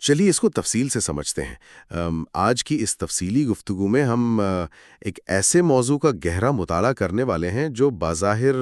چلیے اس کو تفصیل سے سمجھتے ہیں۔ آج کی اس تفصیلی گفتگو میں ہم ایک ایسے موضوع کا گہرا مطالعہ کرنے والے ہیں جو بظاہر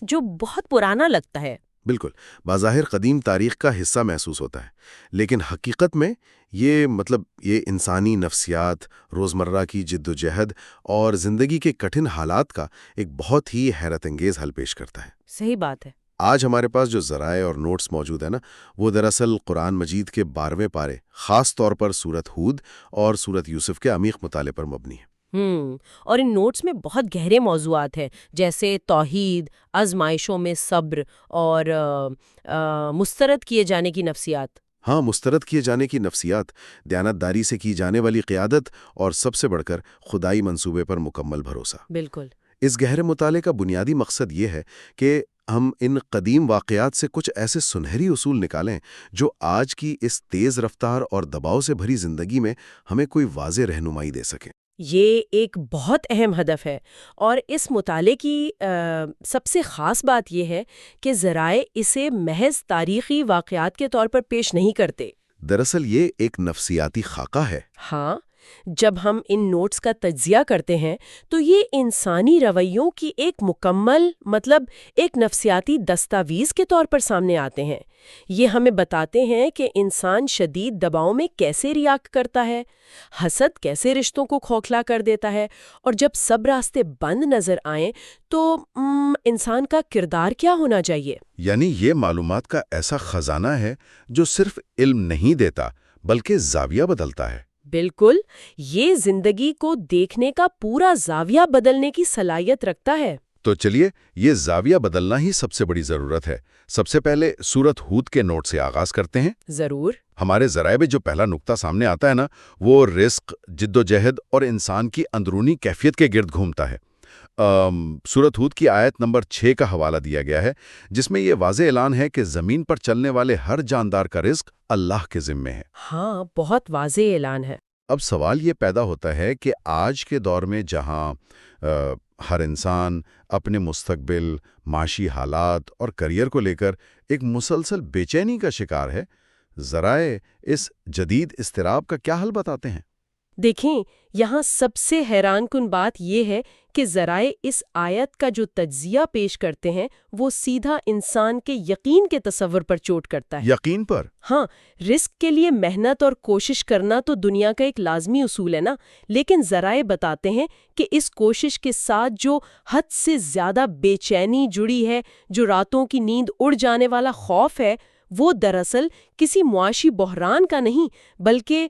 جو بہت پرانا لگتا ہے۔ بالکل بظاہر قدیم تاریخ کا حصہ محسوس ہوتا ہے، لیکن حقیقت میں یہ انسانی نفسیات، روزمرہ کی جد و جہد اور زندگی کے کٹھن حالات کا ایک بہت ہی حیرت انگیز حل پیش کرتا ہے۔ صحیح بات ہے۔ آج ہمارے پاس جو ذرائع اور نوٹس موجود ہیں نا، وہ دراصل قرآن مجید کے 12ویں پارے، خاص طور پر سورت ہود اور سورت یوسف کے عمیق مطالعے پر مبنی ہے۔ اور ان نوٹس میں بہت گہرے موضوعات ہیں، جیسے توحید، آزمائشوں میں صبر اور مسترد کیے جانے کی نفسیات۔ ہاں، مسترد کیے جانے کی نفسیات، دیانتداری سے کی جانے والی قیادت اور سب سے بڑھ کر خدائی منصوبے پر مکمل بھروسہ۔ بالکل۔ اس گہرے مطالعے کا بنیادی مقصد یہ ہے کہ ہم ان قدیم واقعات سے کچھ ایسے سنہری اصول نکالیں جو آج کی اس تیز رفتار اور دباؤ سے بھری زندگی میں ہمیں کوئی واضح رہنمائی دے سکیں۔ یہ ایک بہت اہم ہدف ہے، اور اس مطالعے کی سب سے خاص بات یہ ہے کہ ذرائع اسے محض تاریخی واقعات کے طور پر پیش نہیں کرتے۔ دراصل یہ ایک نفسیاتی خاکہ ہے۔ ہاں، جب ہم ان نوٹس کا تجزیہ کرتے ہیں تو یہ انسانی رویوں کی ایک مکمل ایک نفسیاتی دستاویز کے طور پر سامنے آتے ہیں۔ یہ ہمیں بتاتے ہیں کہ انسان شدید دباؤ میں کیسے ریاکٹ کرتا ہے، حسد کیسے رشتوں کو کھوکھلا کر دیتا ہے، اور جب سب راستے بند نظر آئیں تو انسان کا کردار کیا ہونا چاہیے۔ یعنی یہ معلومات کا ایسا خزانہ ہے جو صرف علم نہیں دیتا بلکہ زاویہ بدلتا ہے۔ بالکل، یہ زندگی کو دیکھنے کا پورا زاویہ بدلنے کی صلاحیت رکھتا ہے۔ تو چلیے، یہ زاویہ بدلنا ہی سب سے بڑی ضرورت ہے۔ سب سے پہلے سورت ہود کے نوٹ سے آغاز کرتے ہیں۔ ضرور۔ ہمارے ذرائع میں جو پہلا نقطہ سامنے آتا ہے نا، وہ رزق، جد و جہد اور انسان کی اندرونی کیفیت کے گرد گھومتا ہے۔ سورت ہود کی آیت نمبر 6 کا حوالہ دیا گیا ہے، جس میں یہ واضح اعلان ہے کہ زمین پر چلنے والے ہر جاندار کا رزق اللہ کے ذمے ہے۔ ہاں، بہت واضح اعلان ہے۔ اب سوال یہ پیدا ہوتا ہے کہ آج کے دور میں جہاں ہر انسان اپنے مستقبل، معاشی حالات اور کریئر کو لے کر ایک مسلسل بے چینی کا شکار ہے، ذرائع اس جدید اضطراب کا کیا حل بتاتے ہیں؟ دیکھیں، یہاں سب سے حیران کن بات یہ ہے کہ ذرائع اس آیت کا جو تجزیہ پیش کرتے ہیں وہ سیدھا انسان کے یقین کے تصور پر چوٹ کرتا ہے۔ یقین پر؟ ہاں، رزق کے لیے محنت اور کوشش کرنا تو دنیا کا ایک لازمی اصول ہے نا، لیکن ذرائع بتاتے ہیں کہ اس کوشش کے ساتھ جو حد سے زیادہ بے چینی جڑی ہے، جو راتوں کی نیند اڑ جانے والا خوف ہے، وہ دراصل کسی معاشی بحران کا نہیں بلکہ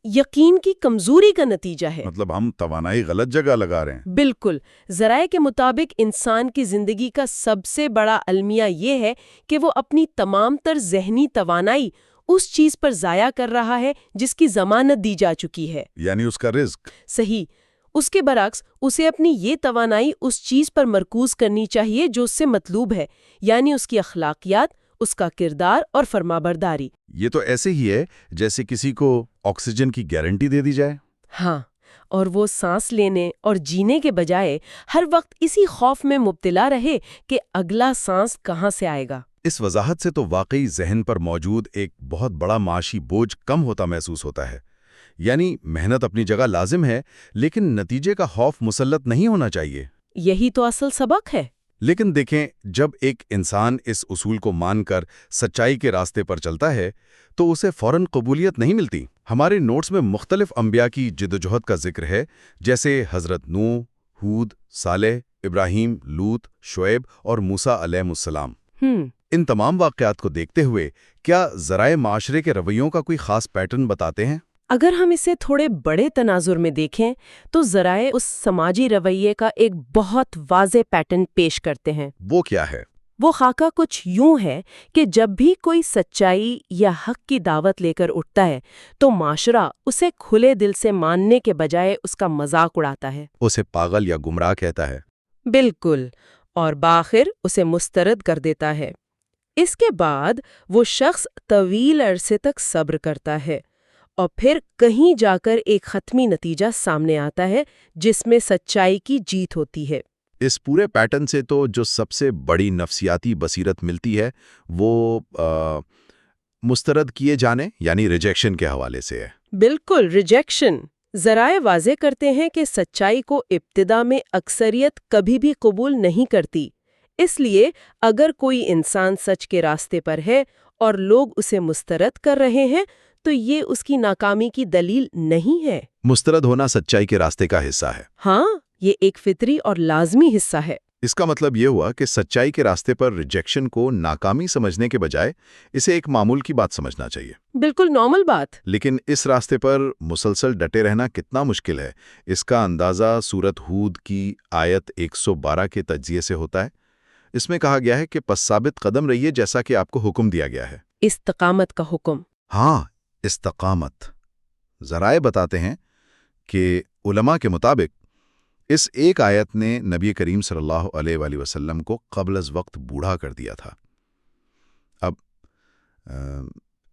یقین کی کمزوری کا نتیجہ ہے۔ مطلب ہم توانائی غلط جگہ لگا رہے ہیں۔ بالکل۔ ذرائع کے مطابق انسان کی زندگی کا سب سے بڑا المیہ یہ ہے کہ وہ اپنی تمام تر ذہنی توانائی اس چیز پر ضائع کر رہا ہے جس کی ضمانت دی جا چکی ہے، یعنی اس کا رزق۔ صحیح۔ اس کے برعکس اسے اپنی یہ توانائی اس چیز پر مرکوز کرنی چاہیے جو اس سے مطلوب ہے، یعنی اس کی اخلاقیات، اس کا کردار اور فرمانبرداری۔ یہ تو ایسے ہی ہے جیسے کسی کو آکسیجن کی گارنٹی دے دی جائے۔ ہاں، اور وہ سانس لینے اور جینے کے بجائے ہر وقت اسی خوف میں مبتلا رہے کہ اگلا سانس کہاں سے آئے گا۔ اس وضاحت سے تو واقعی ذہن پر موجود ایک بہت بڑا معاشی بوجھ کم ہوتا محسوس ہوتا ہے۔ یعنی محنت اپنی جگہ لازم ہے، لیکن نتیجے کا خوف مسلط نہیں ہونا چاہیے۔ یہی تو اصل سبق ہے۔ لیکن دیکھیں، جب ایک انسان اس اصول کو مان کر سچائی کے راستے پر چلتا ہے تو اسے فوراً قبولیت نہیں ملتی۔ ہمارے نوٹس میں مختلف انبیاء کی جدوجہد کا ذکر ہے، جیسے حضرت نوح، ہود، صالح، ابراہیم، لوط، شعیب اور موسیٰ علیہ السلام۔ ان تمام واقعات کو دیکھتے ہوئے کیا ذرائع معاشرے کے رویوں کا کوئی خاص پیٹرن بتاتے ہیں؟ اگر ہم اسے تھوڑے بڑے تناظر میں دیکھیں تو ذرائع اس سماجی رویے کا ایک بہت واضح پیٹرن پیش کرتے ہیں۔ وہ کیا ہے؟ وہ خاکہ کچھ یوں ہے کہ جب بھی کوئی سچائی یا حق کی دعوت لے کر اٹھتا ہے تو معاشرہ اسے کھلے دل سے ماننے کے بجائے اس کا مذاق اڑاتا ہے، اسے پاگل یا گمراہ کہتا ہے۔ بالکل، اور بآخر اسے مسترد کر دیتا ہے۔ اس کے بعد وہ شخص طویل عرصے تک صبر کرتا ہے، اور پھر کہیں جا کر ایک حتمی نتیجہ سامنے آتا ہے جس میں سچائی کی جیت ہوتی ہے۔ اس پورے پیٹرن سے تو جو سب سے بڑی نفسیاتی بصیرت ملتی ہے وہ مسترد کیے جانے یعنی ریجیکشن کے حوالے سے ہے۔ بالکل، ریجیکشن۔ ذرائع واضح کرتے ہیں کہ سچائی کو ابتدا میں اکثریت کبھی بھی قبول نہیں کرتی۔ اس لیے اگر کوئی انسان سچ کے راستے پر ہے اور لوگ اسے مسترد کر رہے ہیں تو یہ اس کی ناکامی کی دلیل نہیں ہے۔ مسترد ہونا سچائی کے راستے کا حصہ ہے۔ ہاں، یہ ایک فطری اور لازمی حصہ ہے۔ اس کا مطلب یہ ہوا کہ سچائی کے راستے پر ریجیکشن کو ناکامی سمجھنے کے بجائے اسے ایک معمول کی بات سمجھنا چاہیے۔ بالکل نارمل بات۔ لیکن اس راستے پر مسلسل ڈٹے رہنا کتنا مشکل ہے، اس کا اندازہ سورت ہود کی آیت 112 کے تجزیے سے ہوتا ہے۔ اس میں کہا گیا ہے کہ پس ثابت قدم رہیے جیسا کہ آپ کو حکم دیا گیا ہے۔ استقامت کا حکم۔ ہاں، استقامت۔ ذرائع بتاتے ہیں کہ علماء کے مطابق اس ایک آیت نے نبی کریم صلی اللہ علیہ وآلہ وسلم کو قبل از وقت بوڑھا کر دیا تھا۔ اب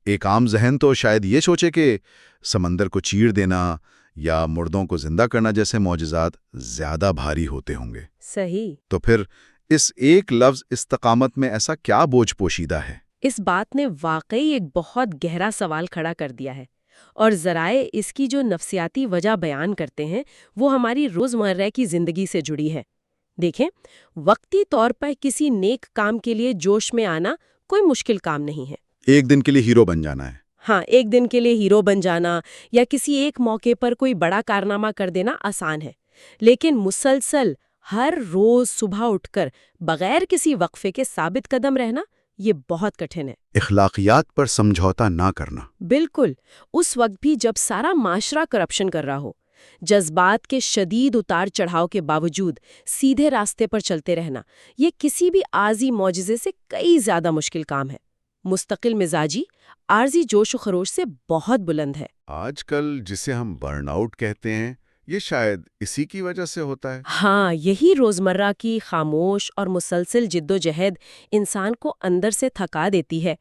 ایک عام ذہن تو شاید یہ سوچے کہ سمندر کو چیر دینا یا مردوں کو زندہ کرنا جیسے معجزات زیادہ بھاری ہوتے ہوں گے۔ صحیح۔ تو پھر اس ایک لفظ استقامت میں ایسا کیا بوجھ پوشیدہ ہے؟ اس بات نے واقعی ایک بہت گہرا سوال کھڑا کر دیا ہے، اور ذرائع اس کی جو نفسیاتی وجہ بیان کرتے ہیں وہ ہماری روزمرہ کی زندگی سے جڑی ہے۔ دیکھیں، وقتی طور پر کسی نیک کام کے لیے جوش میں آنا کوئی مشکل کام نہیں ہے۔ ایک دن کے لیے ہیرو بن جانا ہے۔ ہاں، ایک دن کے لیے ہیرو بن جانا یا کسی ایک موقع پر کوئی بڑا کارنامہ کر دینا آسان ہے، لیکن مسلسل ہر روز صبح اٹھ کر بغیر کسی وقفے کے ثابت قدم رہنا یہ بہت کٹھن ہے۔ اخلاقیات پر سمجھوتا نہ کرنا۔ بالکل، اس وقت بھی جب سارا معاشرہ کرپشن کر رہا ہو، جذبات کے شدید اتار چڑھاؤ کے باوجود سیدھے راستے پر چلتے رہنا، یہ کسی بھی عارضی معجزے سے کئی زیادہ مشکل کام ہے۔ مستقل مزاجی عارضی جوش و خروش سے بہت بلند ہے۔ آج کل جسے ہم برن آؤٹ کہتے ہیں، یہ شاید اسی کی وجہ سے ہوتا ہے۔ ہاں، یہی روزمرہ کی خاموش اور مسلسل جد و جہد انسان کو اندر سے تھکا دیتی ہے،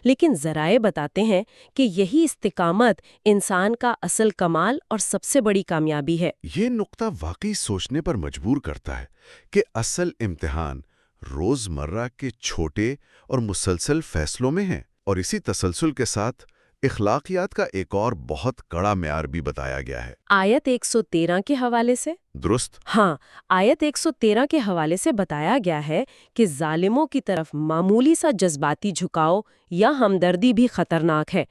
لیکن ذرائع بتاتے ہیں کہ یہی استقامت انسان کا اصل کمال اور سب سے بڑی کامیابی ہے۔ یہ نقطہ واقعی سوچنے پر مجبور کرتا ہے کہ اصل امتحان روزمرہ کے چھوٹے اور مسلسل فیصلوں میں ہے، اور اسی تسلسل کے ساتھ اخلاقیات کا ایک اور بہت کڑا معیار بھی بتایا گیا ہے۔ آیت 113 کے حوالے سے؟ درست۔ ہاں، آیت 113 کے حوالے سے بتایا گیا ہے کہ ظالموں کی طرف معمولی سا جذباتی جھکاؤ یا ہمدردی بھی خطرناک ہے۔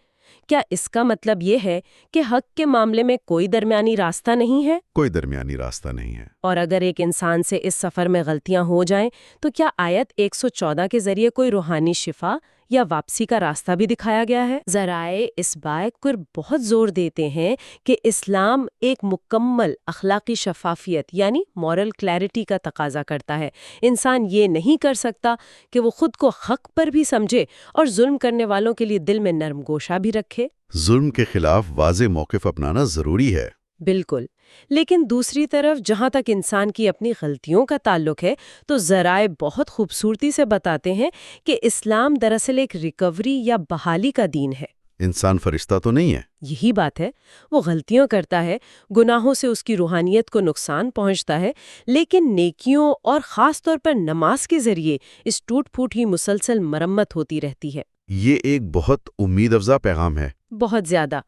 کیا اس کا مطلب یہ ہے کہ حق کے معاملے میں کوئی درمیانی راستہ نہیں ہے؟ کوئی درمیانی راستہ نہیں ہے۔ اور اگر ایک انسان سے اس سفر میں غلطیاں ہو جائیں تو کیا آیت 114 کے ذریعے کوئی روحانی شفا یا واپسی کا راستہ بھی دکھایا گیا ہے؟ ذرائع اس بات پر بہت زور دیتے ہیں کہ اسلام ایک مکمل اخلاقی شفافیت یعنی مورل کلیئرٹی کا تقاضا کرتا ہے۔ انسان یہ نہیں کر سکتا کہ وہ خود کو حق پر بھی سمجھے اور ظلم کرنے والوں کے لیے دل میں نرم گوشہ بھی رکھے۔ ظلم کے خلاف واضح موقف اپنانا ضروری ہے۔ بالکل، لیکن دوسری طرف جہاں تک انسان کی اپنی غلطیوں کا تعلق ہے تو ذرائع بہت خوبصورتی سے بتاتے ہیں کہ اسلام دراصل ایک ریکوری یا بحالی کا دین ہے۔ انسان فرشتہ تو نہیں ہے۔ یہی بات ہے، وہ غلطیاں کرتا ہے، گناہوں سے اس کی روحانیت کو نقصان پہنچتا ہے، لیکن نیکیوں اور خاص طور پر نماز کے ذریعے اس ٹوٹ پھوٹ ہی مسلسل مرمت ہوتی رہتی ہے۔ یہ ایک بہت امید افزا پیغام ہے۔ بہت زیادہ،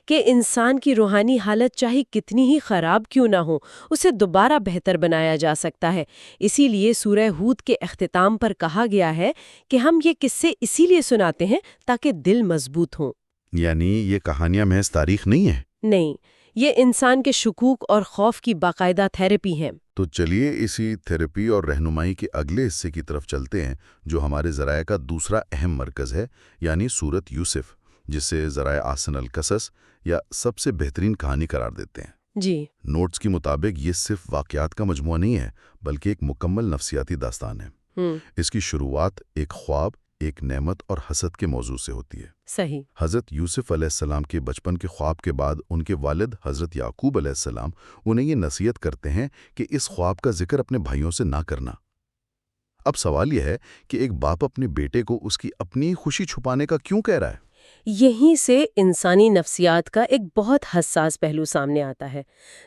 کہ انسان کی روحانی حالت چاہے کتنی ہی خراب کیوں نہ ہو، اسے دوبارہ بہتر بنایا جا سکتا ہے۔ اسی لیے سورہ ہود کے اختتام پر کہا گیا ہے کہ ہم یہ قصے اسی لیے سناتے ہیں تاکہ دل مضبوط ہوں۔ یعنی یہ کہانیاں محض تاریخ نہیں ہے؟ نہیں، یہ انسان کے شکوک اور خوف کی باقاعدہ تھراپی ہے۔ تو چلیے اسی تھراپی اور رہنمائی کے اگلے حصے کی طرف چلتے ہیں، جو ہمارے ذرائع کا دوسرا اہم مرکز ہے، یعنی سورت یوسف، جسے ذرائع احسن القصص یا سب سے بہترین کہانی قرار دیتے ہیں۔ جی، نوٹس کے مطابق یہ صرف واقعات کا مجموعہ نہیں ہے، بلکہ ایک مکمل نفسیاتی داستان ہے۔ اس کی شروعات ایک خواب، ایک نعمت اور حسد کے موضوع سے ہوتی ہے۔ صحیح۔ حضرت یوسف علیہ السلام کے بچپن کے خواب کے بعد ان کے والد حضرت یعقوب علیہ السلام انہیں یہ نصیحت کرتے ہیں کہ اس خواب کا ذکر اپنے بھائیوں سے نہ کرنا۔ اب سوال یہ ہے کہ ایک باپ اپنے بیٹے کو اس کی اپنی خوشی چھپانے کا کیوں کہہ رہا ہے؟ یہیں سے انسانی نفسیات کا ایک بہت حساس پہلو سامنے آتا ہے۔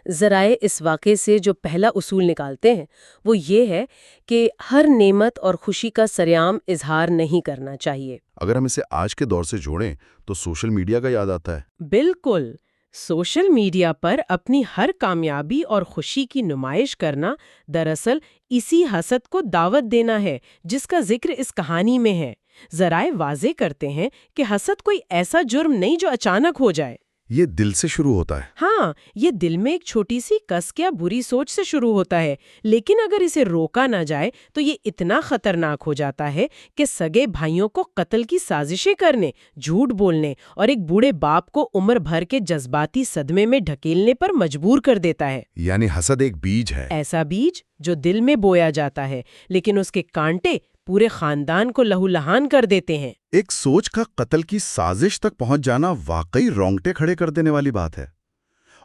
ذرائع اس واقعے سے جو پہلا اصول نکالتے ہیں وہ یہ ہے کہ ہر نعمت اور خوشی کا سرعام اظہار نہیں کرنا چاہیے۔ اگر ہم اسے آج کے دور سے جوڑیں تو سوشل میڈیا کا یاد آتا ہے۔ بالکل، سوشل میڈیا پر اپنی ہر کامیابی اور خوشی کی نمائش کرنا دراصل اسی حسد کو دعوت دینا ہے جس کا ذکر اس کہانی میں ہے۔ ذرائع واضح کرتے ہیں کہ حسد کوئی ایسا جرم نہیں جو اچانک ہو جائے۔ یہ دل سے شروع ہوتا ہے۔ ہاں، یہ دل میں ایک چھوٹی سی کسک یا بری سوچ سے شروع ہوتا ہے، لیکن اگر اسے روکا نہ جائے تو یہ اتنا خطرناک ہو جاتا ہے کہ سگے بھائیوں کو قتل کی سازشیں کرنے، جھوٹ بولنے اور ایک بوڑھے باپ کو عمر بھر کے جذباتی صدمے میں ڈھکیلنے پر مجبور کر دیتا ہے۔ یعنی حسد ایک بیج ہے، ایسا بیج جو دل میں بویا جاتا ہے، لیکن اس کے کانٹے پورے خاندان کو لہو لہان کر دیتے ہیں۔ ایک سوچ کا قتل کی سازش تک پہنچ جانا واقعی رونگٹے کھڑے کر دینے والی بات ہے۔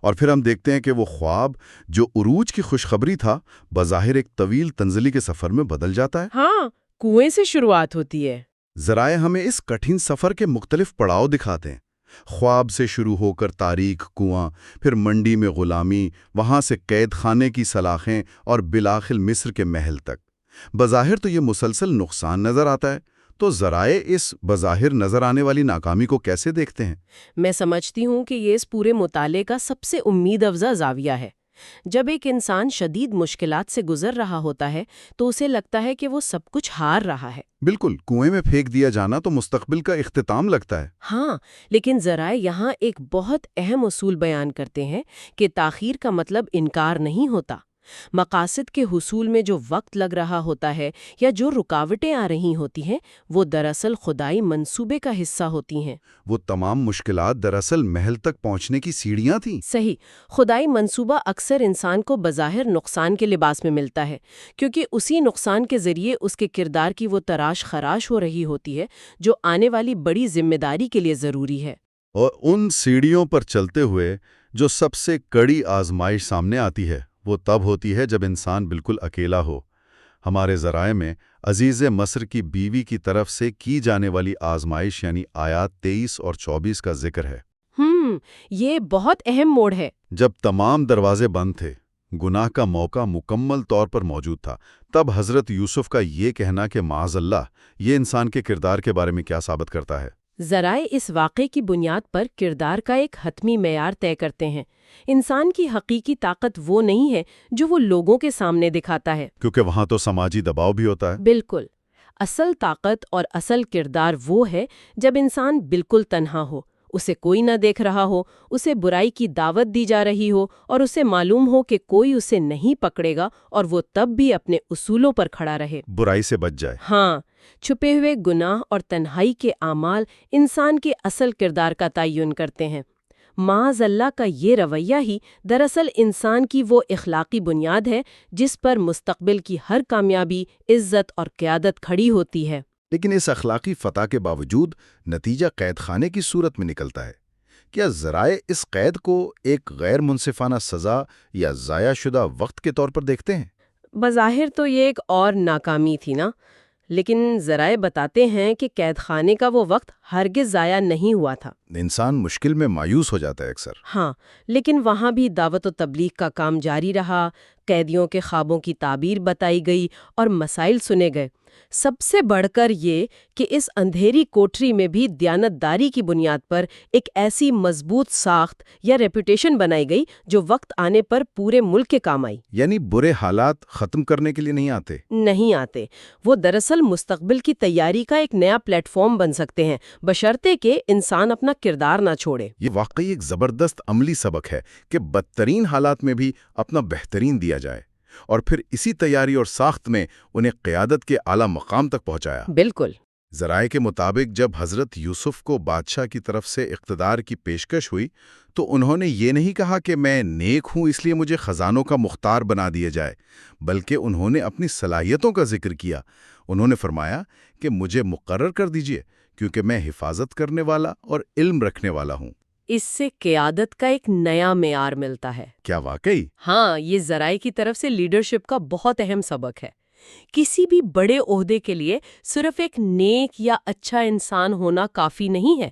اور پھر ہم دیکھتے ہیں کہ وہ خواب جو عروج کی خوشخبری تھا بظاہر ایک طویل تنزلی کے سفر میں بدل جاتا ہے۔ ہاں، کنویں سے شروعات ہوتی ہے۔ ذرائع ہمیں اس کٹھن سفر کے مختلف پڑاؤ دکھاتے ہیں۔ خواب سے شروع ہو کر تاریک کنواں، پھر منڈی میں غلامی، وہاں سے قید خانے کی سلاخیں اور بالآخر مصر کے محل تک۔ بظاہر تو یہ مسلسل نقصان نظر آتا ہے، تو ذرائع اس بظاہر نظر آنے والی ناکامی کو کیسے دیکھتے ہیں؟ میں سمجھتی ہوں کہ یہ اس پورے مطالعے کا سب سے امید افزا زاویہ ہے۔ جب ایک انسان شدید مشکلات سے گزر رہا ہوتا ہے تو اسے لگتا ہے کہ وہ سب کچھ ہار رہا ہے۔ بالکل، کنویں میں پھینک دیا جانا تو مستقبل کا اختتام لگتا ہے۔ ہاں، لیکن ذرائع یہاں ایک بہت اہم اصول بیان کرتے ہیں کہ تاخیر کا مطلب انکار نہیں ہوتا۔ مقاصد کے حصول میں جو وقت لگ رہا ہوتا ہے یا جو رکاوٹیں آ رہی ہوتی ہیں وہ دراصل خدائی منصوبے کا حصہ ہوتی ہیں۔ وہ تمام مشکلات دراصل محل تک پہنچنے کی سیڑھیاں تھیں۔ صحیح، خدائی منصوبہ اکثر انسان کو بظاہر نقصان کے لباس میں ملتا ہے، کیونکہ اسی نقصان کے ذریعے اس کے کردار کی وہ تراش خراش ہو رہی ہوتی ہے جو آنے والی بڑی ذمہ داری کے لیے ضروری ہے۔ اور ان سیڑھیوں پر چلتے ہوئے جو سب سے کڑی آزمائش سامنے آتی ہے وہ تب ہوتی ہے جب انسان بالکل اکیلا ہو۔ ہمارے ذرائع میں عزیز مصر کی بیوی کی طرف سے کی جانے والی آزمائش یعنی آیات 23 اور 24 کا ذکر ہے۔ یہ بہت اہم موڑ ہے۔ جب تمام دروازے بند تھے، گناہ کا موقع مکمل طور پر موجود تھا، تب حضرت یوسف کا یہ کہنا کہ معاذ اللہ، یہ انسان کے کردار کے بارے میں کیا ثابت کرتا ہے؟ ذرائع اس واقعے کی بنیاد پر کردار کا ایک حتمی معیار طے کرتے ہیں۔ انسان کی حقیقی طاقت وہ نہیں ہے جو وہ لوگوں کے سامنے دکھاتا ہے، کیونکہ وہاں تو سماجی دباؤ بھی ہوتا ہے۔ بالکل، اصل طاقت اور اصل کردار وہ ہے جب انسان بالکل تنہا ہو، اسے کوئی نہ دیکھ رہا ہو، اسے برائی کی دعوت دی جا رہی ہو اور اسے معلوم ہو کہ کوئی اسے نہیں پکڑے گا اور وہ تب بھی اپنے اصولوں پر کھڑا رہے، برائی سے بچ جائے۔ ہاں، چھپے ہوئے گناہ اور تنہائی کے اعمال انسان کے اصل کردار کا تعین کرتے ہیں۔ معاذ اللہ کا یہ رویہ ہی دراصل انسان کی وہ اخلاقی بنیاد ہے جس پر مستقبل کی ہر کامیابی، عزت اور قیادت کھڑی ہوتی ہے۔ لیکن اس اخلاقی فتح کے باوجود نتیجہ قید خانے کی صورت میں نکلتا ہے۔ کیا ذرائع اس قید کو ایک غیر منصفانہ سزا یا ضائع شدہ وقت کے طور پر دیکھتے ہیں؟ بظاہر تو یہ ایک اور ناکامی تھی نا، لیکن ذرائع بتاتے ہیں کہ قید خانے کا وہ وقت ہرگز ضائع نہیں ہوا تھا۔ انسان مشکل میں مایوس ہو جاتا ہے اکثر۔ ہاں، لیکن وہاں بھی دعوت و تبلیغ کا کام جاری رہا، قیدیوں کے خوابوں کی تعبیر بتائی گئی اور مسائل سنے گئے۔ سب سے بڑھ کر یہ کہ اس اندھیری کوٹری میں بھی دیانتداری کی بنیاد پر ایک ایسی مضبوط ساخت یا ریپوٹیشن بنائی گئی جو وقت آنے پر پورے ملک کے کام آئی۔ یعنی برے حالات ختم کرنے کے لیے نہیں آتے، وہ دراصل مستقبل کی تیاری کا ایک نیا پلیٹ فارم بن سکتے ہیں، بشرطے کہ انسان اپنا کردار نہ چھوڑے۔ یہ واقعی ایک زبردست عملی سبق ہے کہ بدترین حالات میں بھی اپنا بہترین دیا جائے، اور پھر اسی تیاری اور ساخت میں انہیں قیادت کے اعلیٰ مقام تک پہنچایا۔ بالکل۔ ذرائع کے مطابق جب حضرت یوسف کو بادشاہ کی طرف سے اقتدار کی پیشکش ہوئی تو انہوں نے یہ نہیں کہا کہ میں نیک ہوں اس لیے مجھے خزانوں کا مختار بنا دیا جائے، بلکہ انہوں نے اپنی صلاحیتوں کا ذکر کیا۔ انہوں نے فرمایا کہ مجھے مقرر کر دیجئے کیونکہ میں حفاظت کرنے والا اور علم رکھنے والا ہوں۔ اس سے قیادت کا ایک نیا معیار ملتا ہے۔ کیا واقعی؟ ہاں، یہ ذرائع کی طرف سے لیڈرشپ کا بہت اہم سبق ہے۔ کسی بھی بڑے عہدے کے لیے صرف ایک نیک یا اچھا انسان ہونا کافی نہیں ہے،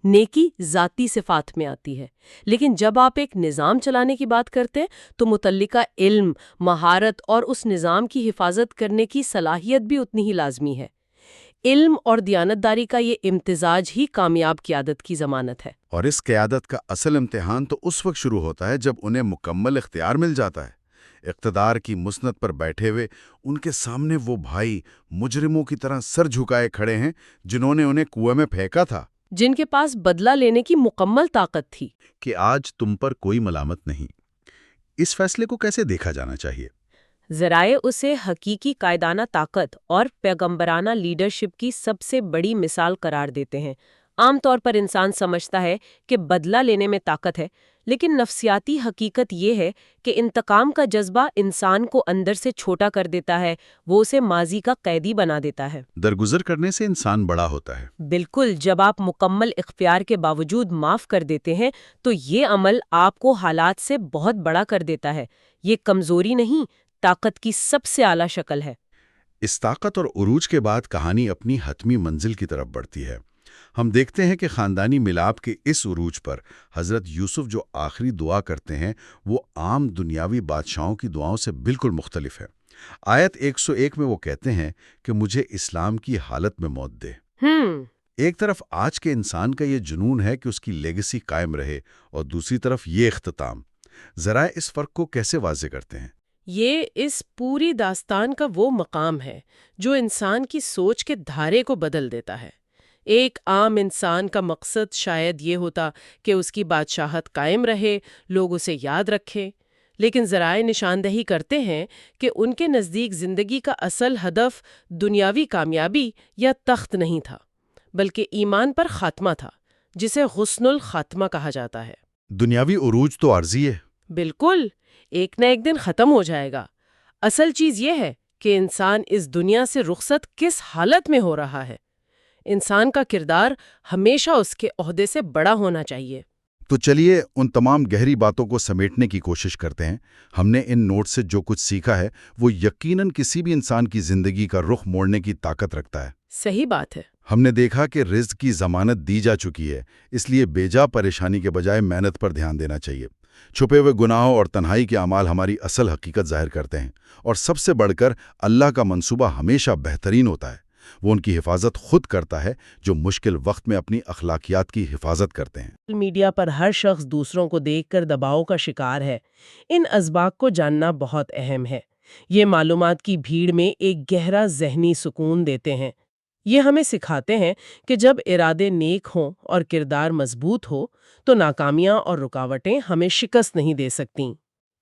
نیکی ذاتی صفات میں آتی ہے، لیکن جب آپ ایک نظام چلانے کی بات کرتے ہیں تو متعلقہ علم، مہارت اور اس نظام کی حفاظت کرنے کی صلاحیت بھی اتنی ہی لازمی ہے۔ علم اور دیانتداری کا یہ امتزاج ہی کامیاب قیادت کی ضمانت ہے۔ اور اس قیادت کا اصل امتحان تو اس وقت شروع ہوتا ہے جب انہیں مکمل اختیار مل جاتا ہے۔ اقتدار کی مسند پر بیٹھے ہوئے ان کے سامنے وہ بھائی مجرموں کی طرح سر جھکائے کھڑے ہیں جنہوں نے انہیں کنویں میں پھینکا تھا، جن کے پاس بدلہ لینے کی مکمل طاقت تھی۔ کہ آج تم پر کوئی ملامت نہیں۔ اس فیصلے کو کیسے دیکھا جانا چاہیے؟ ذرائع اسے حقیقی قائدانہ طاقت اور پیغمبرانہ لیڈرشپ کی سب سے بڑی مثال قرار دیتے ہیں۔ عام طور پر انسان سمجھتا ہے کہ بدلہ لینے میں طاقت ہے، لیکن نفسیاتی حقیقت یہ ہے کہ انتقام کا جذبہ انسان کو اندر سے چھوٹا کر دیتا ہے، وہ اسے ماضی کا قیدی بنا دیتا ہے۔ درگزر کرنے سے انسان بڑا ہوتا ہے۔ بالکل، جب آپ مکمل اختیار کے باوجود معاف کر دیتے ہیں تو یہ عمل آپ کو حالات سے بہت بڑا کر دیتا ہے۔ یہ کمزوری نہیں، طاقت کی سب سے اعلیٰ شکل ہے۔ اس طاقت اور عروج کے بعد کہانی اپنی حتمی منزل کی طرف بڑھتی ہے۔ ہم دیکھتے ہیں کہ خاندانی ملاپ کے اس عروج پر حضرت یوسف جو آخری دعا کرتے ہیں وہ عام دنیاوی بادشاہوں کی دعاؤں سے بالکل مختلف ہے۔ آیت 101 میں وہ کہتے ہیں کہ مجھے اسلام کی حالت میں موت دے۔ ایک طرف آج کے انسان کا یہ جنون ہے کہ اس کی لیگسی قائم رہے، اور دوسری طرف یہ اختتام۔ ذرائع اس فرق کو کیسے واضح کرتے ہیں؟ یہ اس پوری داستان کا وہ مقام ہے جو انسان کی سوچ کے دھارے کو بدل دیتا ہے۔ ایک عام انسان کا مقصد شاید یہ ہوتا کہ اس کی بادشاہت قائم رہے، لوگ اسے یاد رکھیں، لیکن ذرائع نشاندہی کرتے ہیں کہ ان کے نزدیک زندگی کا اصل ہدف دنیاوی کامیابی یا تخت نہیں تھا، بلکہ ایمان پر خاتمہ تھا، جسے حسن الخاتمہ کہا جاتا ہے۔ دنیاوی عروج تو عارضی ہے۔ بالکل، ایک نہ ایک دن ختم ہو جائے گا۔ اصل چیز یہ ہے کہ انسان اس دنیا سے رخصت کس حالت میں ہو رہا ہے۔ انسان کا کردار ہمیشہ اس کے عہدے سے بڑا ہونا چاہیے۔ تو چلیے ان تمام گہری باتوں کو سمیٹنے کی کوشش کرتے ہیں۔ ہم نے ان نوٹ سے جو کچھ سیکھا ہے وہ یقیناً کسی بھی انسان کی زندگی کا رخ موڑنے کی طاقت رکھتا ہے۔ صحیح بات ہے۔ ہم نے دیکھا کہ رزق کی ضمانت دی جا چکی ہے، اس لیے بیجا پریشانی کے بجائے محنت پر دھیان دینا چاہیے۔ چھپے ہوئے گناہوں اور تنہائی کے اعمال ہماری اصل حقیقت ظاہر کرتے ہیں، اور سب سے بڑھ کر اللہ کا منصوبہ ہمیشہ بہترین ہوتا ہے۔ وہ ان کی حفاظت خود کرتا ہے جو مشکل وقت میں اپنی اخلاقیات کی حفاظت کرتے ہیں۔ سوشل میڈیا پر ہر شخص دوسروں کو دیکھ کر دباؤ کا شکار ہے۔ ان اسباق کو جاننا بہت اہم ہے۔ یہ معلومات کی بھیڑ میں ایک گہرا ذہنی سکون دیتے ہیں۔ یہ ہمیں سکھاتے ہیں کہ جب ارادے نیک ہوں اور کردار مضبوط ہو تو ناکامیاں اور رکاوٹیں ہمیں شکست نہیں دے سکتیں۔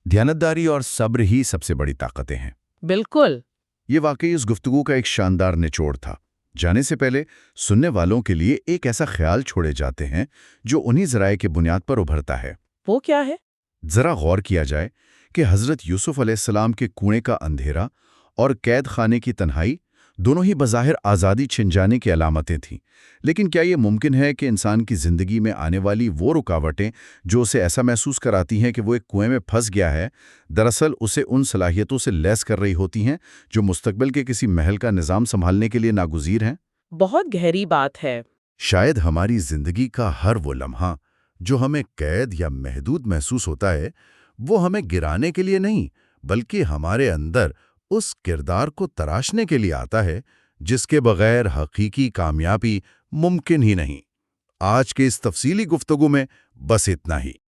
دیانتداری اور صبر ہی سب سے بڑی طاقتیں ہیں۔ بالکل۔ یہ واقعی اس گفتگو کا ایک شاندار نچوڑ تھا۔ جانے سے پہلے سننے والوں کے لیے ایک ایسا خیال چھوڑے جاتے ہیں جو انہی ذرائع کی بنیاد پر ابھرتا ہے۔ وہ کیا ہے؟ ذرا غور کیا جائے کہ حضرت یوسف علیہ السلام کے کنویں کا اندھیرا اور قید خانے کی تنہائی دونوں ہی بظاہر آزادی چھن جانے کی علامتیں تھیں، لیکن کیا یہ ممکن ہے کہ انسان کی زندگی میں آنے والی وہ رکاوٹیں جو اسے ایسا محسوس کراتی ہیں کہ وہ ایک کنویں میں پھنس گیا ہے، دراصل اسے ان صلاحیتوں سے لیس کر رہی ہوتی ہیں جو مستقبل کے کسی محل کا نظام سنبھالنے کے لیے ناگزیر ہیں؟ بہت گہری بات ہے۔ شاید ہماری زندگی کا ہر وہ لمحہ جو ہمیں قید یا محدود محسوس ہوتا ہے، وہ ہمیں گرانے کے لیے نہیں بلکہ ہمارے اندر اس کردار کو تراشنے کے لیے آتا ہے جس کے بغیر حقیقی کامیابی ممکن ہی نہیں۔ آج کے اس تفصیلی گفتگو میں بس اتنا ہی۔